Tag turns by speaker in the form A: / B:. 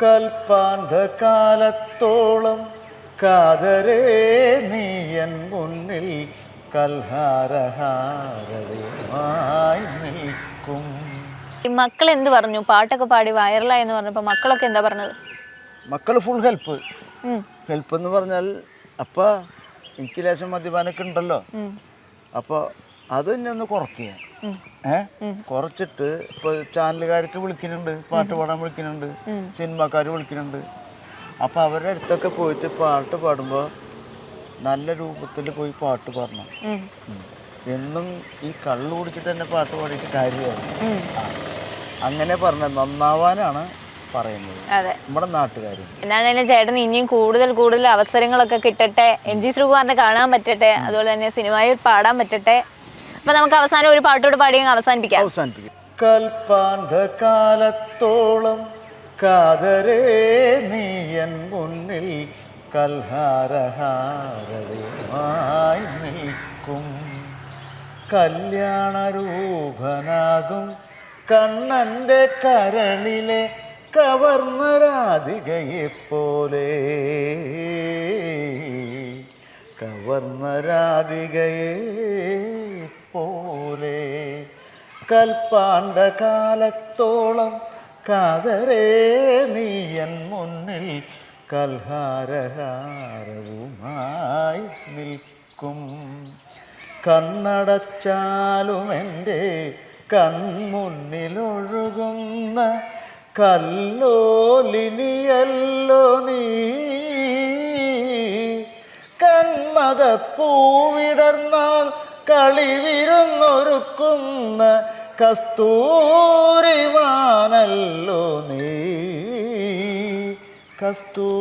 A: കൽപ്പാന്ധകാലത്തോളം കാതരേ നീയൻ മുന്നിൽ കൽഹാരഹാരവുമായി നിൽക്കും.
B: ഈ മക്കൾ എന്ത് പറഞ്ഞു? പാട്ടൊക്കെ പാടി വൈറലായി എന്ന് പറഞ്ഞപ്പോൾ മക്കളൊക്കെ എന്താ പറഞ്ഞത്?
A: മക്കൾ ഫുൾ ഹെൽപ്പ് എന്ന് പറഞ്ഞാൽ അപ്പം എനിക്ക് ലേശം മദ്യപാനൊക്കെ ഉണ്ടല്ലോ, അപ്പോൾ അത് തന്നെ ഒന്ന് കുറയ്ക്കുക. കുറച്ചിട്ട് ഇപ്പോൾ ചാനലുകാർക്ക് വിളിക്കുന്നുണ്ട്, പാട്ട് പാടാൻ വിളിക്കുന്നുണ്ട്, സിനിമക്കാർ വിളിക്കുന്നുണ്ട്. അപ്പോൾ അവരുടെ അടുത്തൊക്കെ പോയിട്ട് പാട്ട് പാടുമ്പോൾ നല്ല രൂപത്തിൽ പോയി പാട്ട് പാടണം. എന്നും ഈ കള്ളു കുടിച്ചിട്ട് തന്നെ പാട്ട് പാടിയിട്ട് കാര്യമാണ്. അങ്ങനെ പറഞ്ഞ നന്നാവാനാണ് പറയുന്നത് നമ്മുടെ നാട്ടുകാർ.
B: എന്താണെങ്കിലും ചേട്ടൻ ഇനിയും കൂടുതൽ അവസരങ്ങളൊക്കെ കിട്ടട്ടെ, MG ശ്രീകുമാറിനെ കാണാൻ പറ്റട്ടെ, അതുപോലെ തന്നെ സിനിമയിൽ പാടാൻ പറ്റട്ടെ. അപ്പൊ നമുക്ക് അവസാനം ഒരു പാട്ടോട് പാടി അവസാനിപ്പിക്കാം.
A: കൽപ്പാന്ധകാലത്തോളം കാതരേ നീയൻ മുന്നിൽ കൽഹാരഹാരവുമായി നിൽക്കും. കല്യാണരൂപനാകും കണ്ണൻ്റെ കരളിലെ കവർന്ന രാധികയെപ്പോലെ, കവർന്ന രാധികയെപ്പോലെ. കൽപ്പാന്ധകാലത്തോളം കാതരേ നീയൻ മുന്നിൽ കൽഹാരഹാരവുമായി നിൽക്കും. കണ്ണടച്ചാലും എൻ്റെ കൺമുന്നിലൊഴുകുന്ന കല്ലോലിനിയല്ലോ നീ, കന്മദപ്പൂവിടർന്നാൽ കളിവിരുന്നൊരുക്കുന്ന കസ്തൂരിമാനല്ലോ നീ, കസ്തൂരിമാനല്ലോ